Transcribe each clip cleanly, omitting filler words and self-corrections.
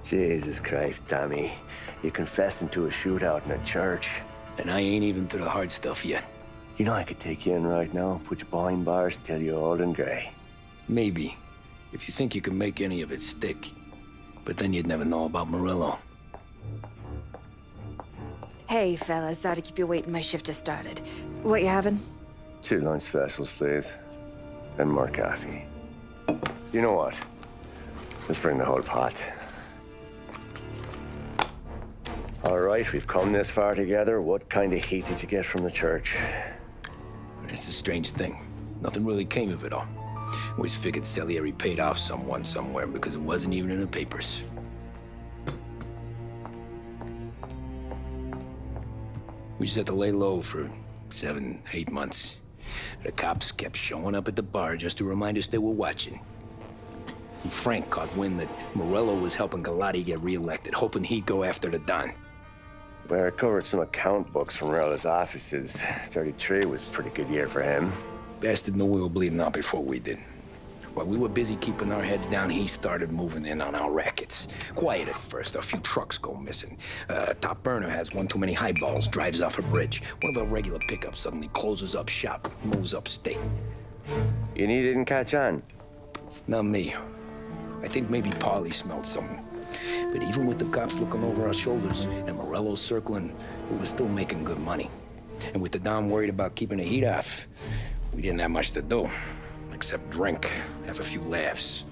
Jesus Christ, Tommy. You're confessing to a shootout in a church. And I ain't even to the hard stuff yet. You know I could take you in right now, put you behind bars until you're old and grey. Maybe, if you think you can make any of it stick. But then you'd never know about Morello. Hey, fellas. Sorry to keep you waiting. My shift just started. What you having? 2 lunch specials, please. And more coffee. You know what? Let's bring the whole pot. All right, we've come this far together. What kind of heat did you get from the church? It's a strange thing. Nothing really came of it all. Always figured Salieri paid off someone somewhere because it wasn't even in the papers. We just had to lay low for 7, 8 months. The cops kept showing up at the bar just to remind us they were watching. And Frank caught wind that Morello was helping Galati get reelected, hoping he'd go after the Don. Well, I recovered some account books from Morello's offices. 33 was a pretty good year for him. Bastard knew we were bleeding out before we did. While we were busy keeping our heads down, he started moving in on our rackets. Quiet at first, a few trucks go missing. Top burner has one too many highballs, drives off a bridge. One of our regular pickups suddenly closes up shop, moves upstate. And he didn't catch on? Not me. I think maybe Paulie smelled something. But even with the cops looking over our shoulders and Morello circling, we were still making good money. And with the Don worried about keeping the heat off, we didn't have much to do. Except drink, have a few laughs.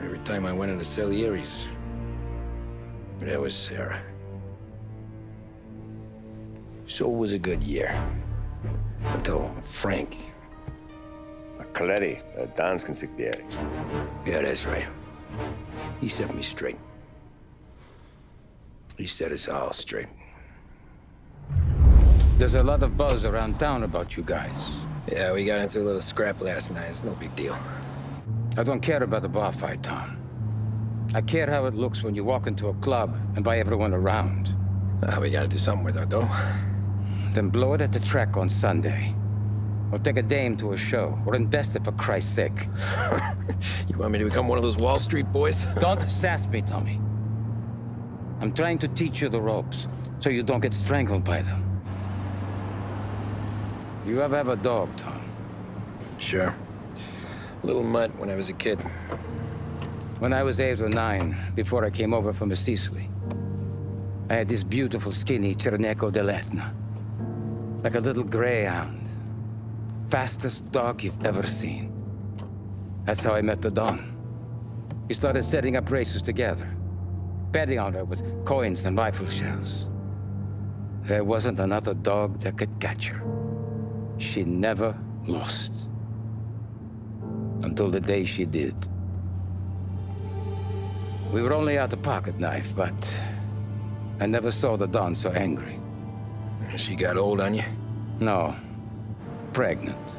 Every time I went into Salieri's, there was Sarah. So it was a good year. Until Frank. Coletti, Don's consigliere. Yeah, that's right. He set me straight. He set us all straight. There's a lot of buzz around town about you guys. Yeah, we got into a little scrap last night. It's no big deal. I don't care about the bar fight, Tom. I care how it looks when you walk into a club and by everyone around. We gotta do something with our dough. Then blow it at the track on Sunday. Or take a dame to a show. Or invest it for Christ's sake. You want me to become one of those Wall Street boys? Don't sass me, Tommy. I'm trying to teach you the ropes, so you don't get strangled by them. You ever have a dog, Tom? Sure. Little mutt when I was a kid. When I was 8 or 9, before I came over from Sicily, I had this beautiful, skinny Cerneco dell'Etna. Like a little greyhound. Fastest dog you've ever seen. That's how I met the Don. We started setting up races together. Betting on her with coins and rifle shells. There wasn't another dog that could catch her. She never lost. Until the day she did. We were only out a pocket knife, but I never saw the Don so angry. She got old on you? No. Pregnant.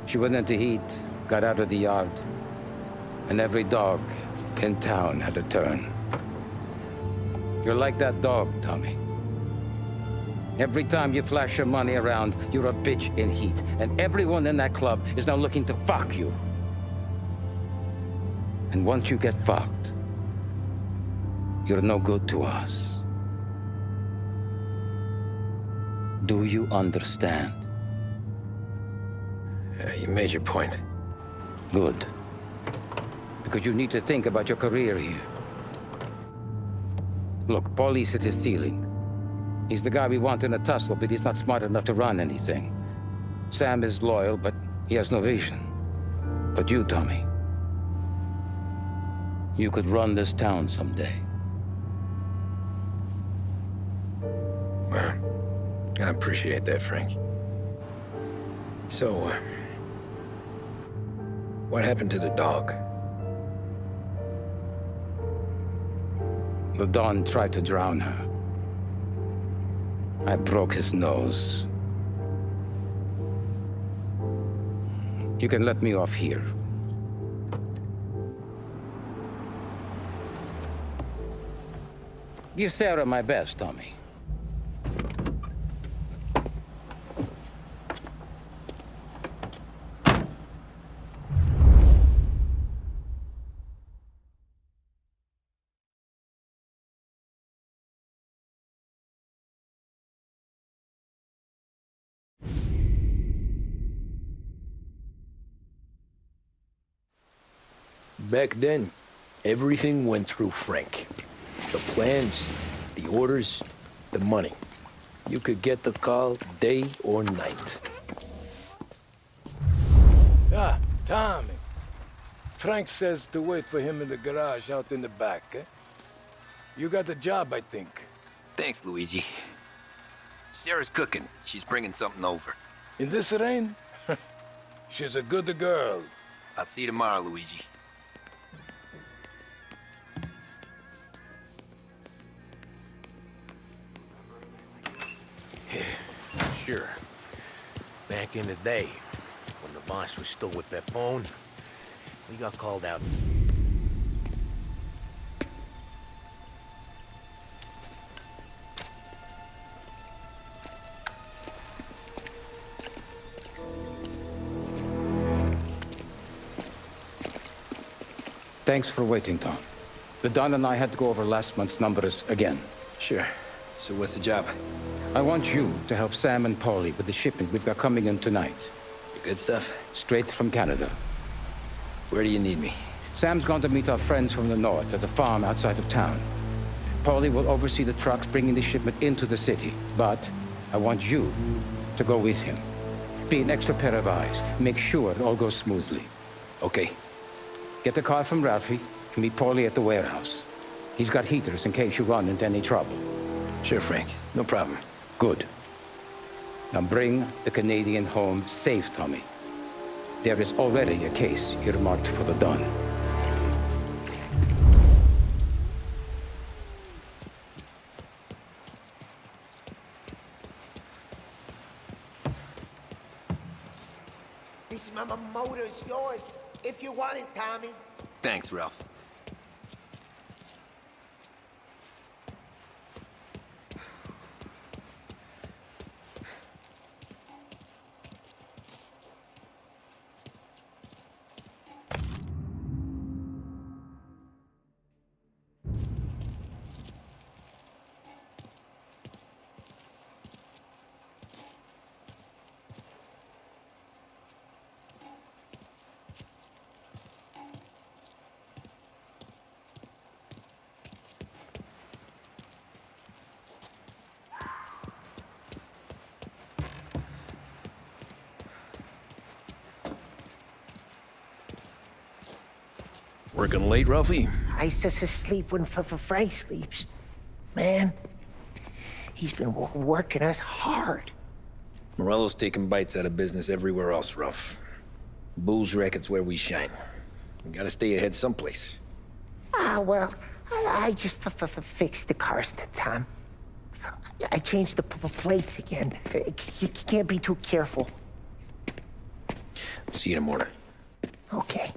She went into heat, got out of the yard, and every dog in town had a turn. You're like that dog, Tommy. Every time you flash your money around, you're a bitch in heat, and everyone in that club is now looking to fuck you. And once you get fucked, you're no good to us. Do you understand? You made your point. Good. Because you need to think about your career here. Look, Paulie's at his ceiling. He's the guy we want in a tussle, but he's not smart enough to run anything. Sam is loyal, but he has no vision. But you, Tommy, you could run this town someday. Well, I appreciate that, Frank. So, what happened to the dog? The Don tried to drown her. I broke his nose. You can let me off here. Give Sarah my best, Tommy. Back then, everything went through Frank. The plans, the orders, the money. You could get the call day or night. Ah, Tommy. Frank says to wait for him in the garage out in the back, eh? You got the job, I think. Thanks, Luigi. Sarah's cooking. She's bringing something over. In this rain? She's a good girl. I'll see you tomorrow, Luigi. Sure. Back in the day, when the boss was still with that phone, we got called out. Thanks for waiting, Tom. The Don and I had to go over last month's numbers again. Sure. So what's the job? I want you to help Sam and Paulie with the shipment we've got coming in tonight. The good stuff? Straight from Canada. Where do you need me? Sam's gone to meet our friends from the north at the farm outside of town. Paulie will oversee the trucks bringing the shipment into the city. But I want you to go with him. Be an extra pair of eyes. Make sure it all goes smoothly. Okay. Get the car from Ralphie and meet Paulie at the warehouse. He's got heaters in case you run into any trouble. Sure, Frank. No problem. Good. Now bring the Canadian home safe, Tommy. There is already a case earmarked for the Don. This motor's yours, if you want it, Tommy. Thanks, Ralph. Working late, Ralphie? I sleep when Frank sleeps. Man, he's been working us hard. Morello's taking bites out of business everywhere else, Ralph. Bull's racket's where we shine. We gotta stay ahead someplace. Well, I just fixed the cars, Tom. I changed the plates again. You can't be too careful. See you in the morning. Okay.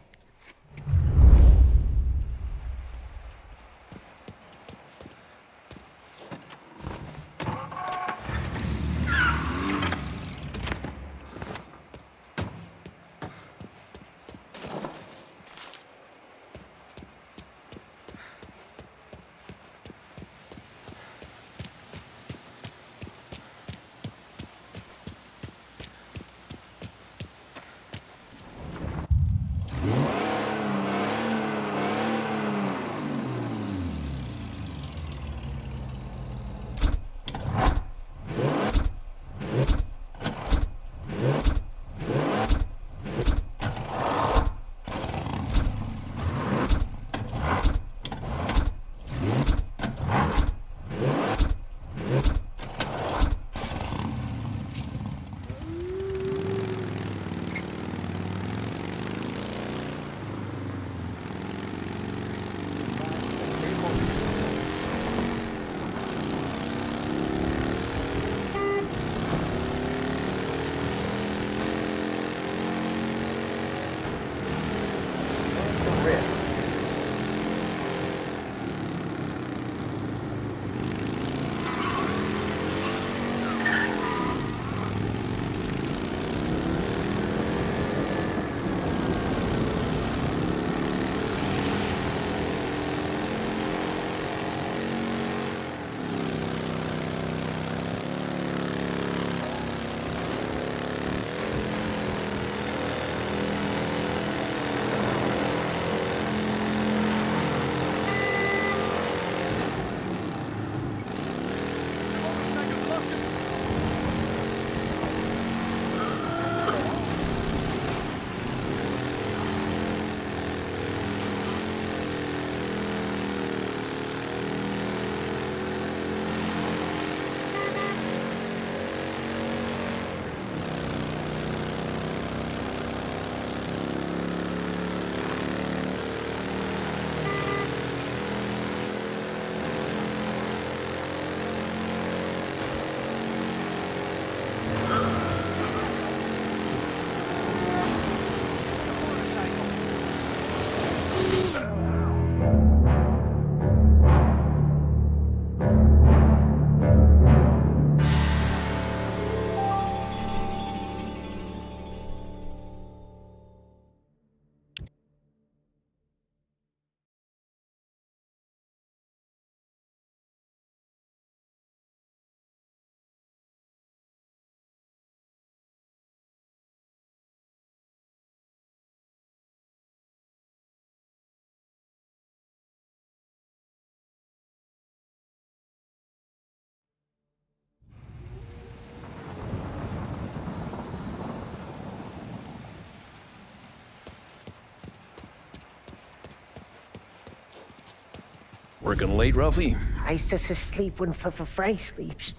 Working late, Ralphie? I sleep when Frank sleeps.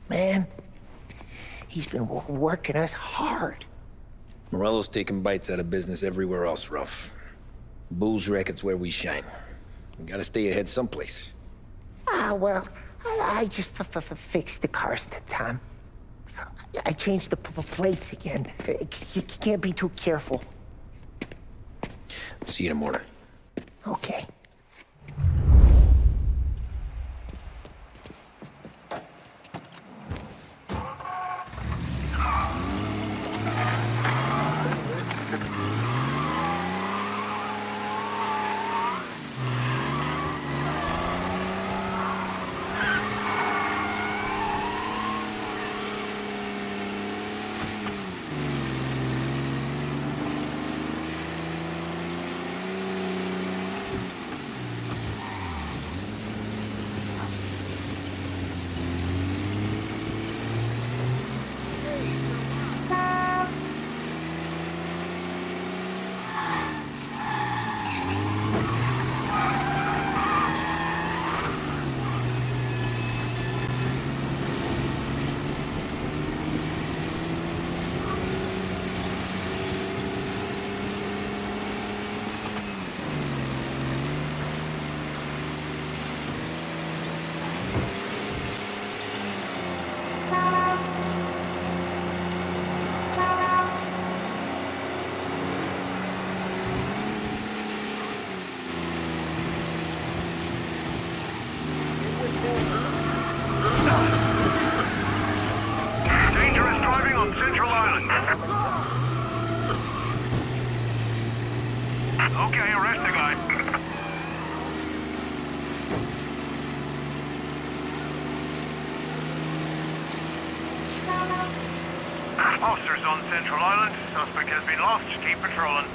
Man, he's been working us hard. Morello's taking bites out of business everywhere else, Ruff. Bull's Racket's where we shine. We gotta stay ahead someplace. Well, I just fixed the cars, Tom. I changed the plates again. You can't be too careful. See you in the morning. Okay. Dangerous driving on Central Island. Okay, arrest the guy. Officers on Central Island. Suspect has been lost. Keep patrolling.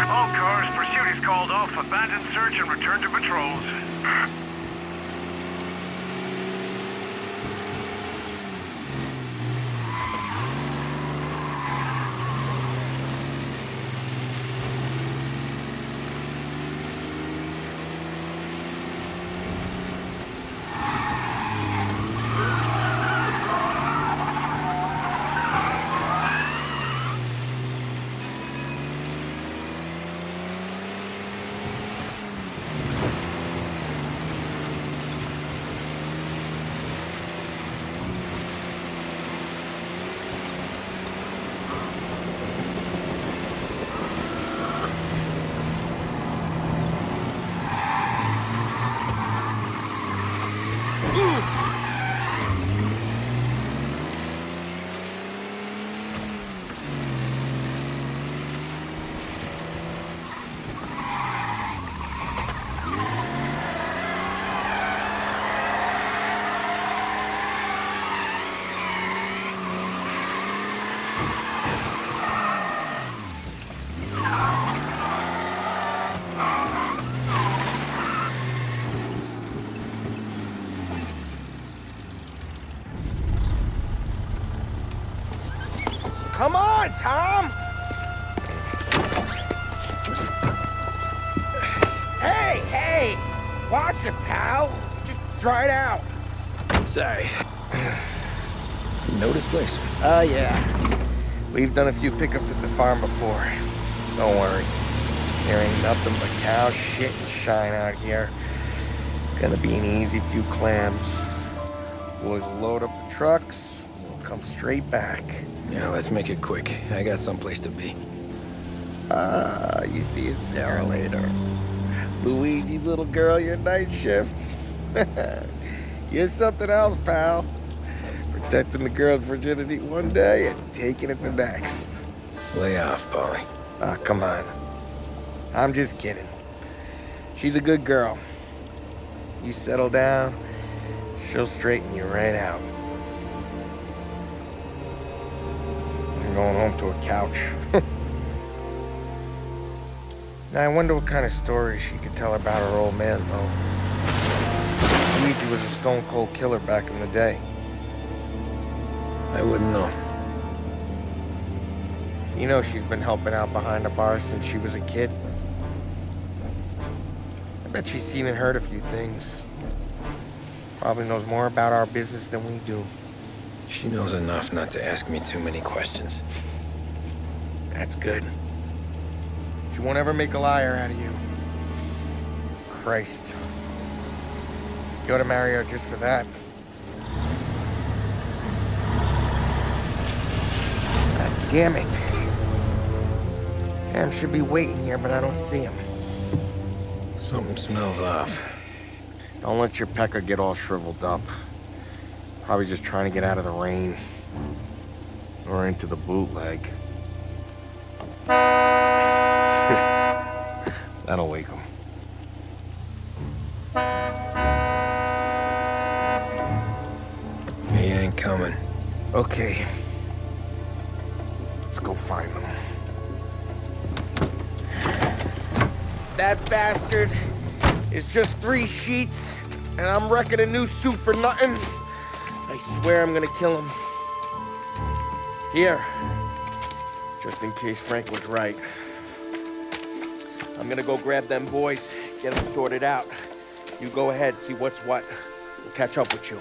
All cars, pursuit is called off. Abandon search and return to patrols. Come on, Tom! Hey! Watch it, pal. Just dry it out. Sorry. You know this place? Yeah. We've done a few pickups at the farm before. Don't worry. There ain't nothing but cow shit and shine out here. It's gonna be an easy few clams. Boys will load up the trucks, and we'll come straight back. Yeah, let's make it quick. I got someplace to be. You see it, Sarah, later. Luigi's little girl, your night shift. You're something else, pal. Protecting the girl's virginity one day and taking it the next. Lay off, Polly. Come on. I'm just kidding. She's a good girl. You settle down, she'll straighten you right out. I'm going home to a couch. Now, I wonder what kind of stories she could tell about her old man, though. Luigi was a stone-cold killer back in the day. I wouldn't know. You know she's been helping out behind the bar since she was a kid. I bet she's seen and heard a few things. Probably knows more about our business than we do. She knows enough not to ask me too many questions. That's good. She won't ever make a liar out of you. Christ. You ought to marry her just for that. God damn it. Sam should be waiting here, but I don't see him. Something smells off. Don't let your pecker get all shriveled up. Probably just trying to get out of the rain. Or into the bootleg. That'll wake him. He ain't coming. Okay. Let's go find him. That bastard is just 3 sheets, and I'm wrecking a new suit for nothing. I swear I'm gonna kill him. Here. Just in case Frank was right. I'm gonna go grab them boys, get them sorted out. You go ahead, see what's what. We'll catch up with you.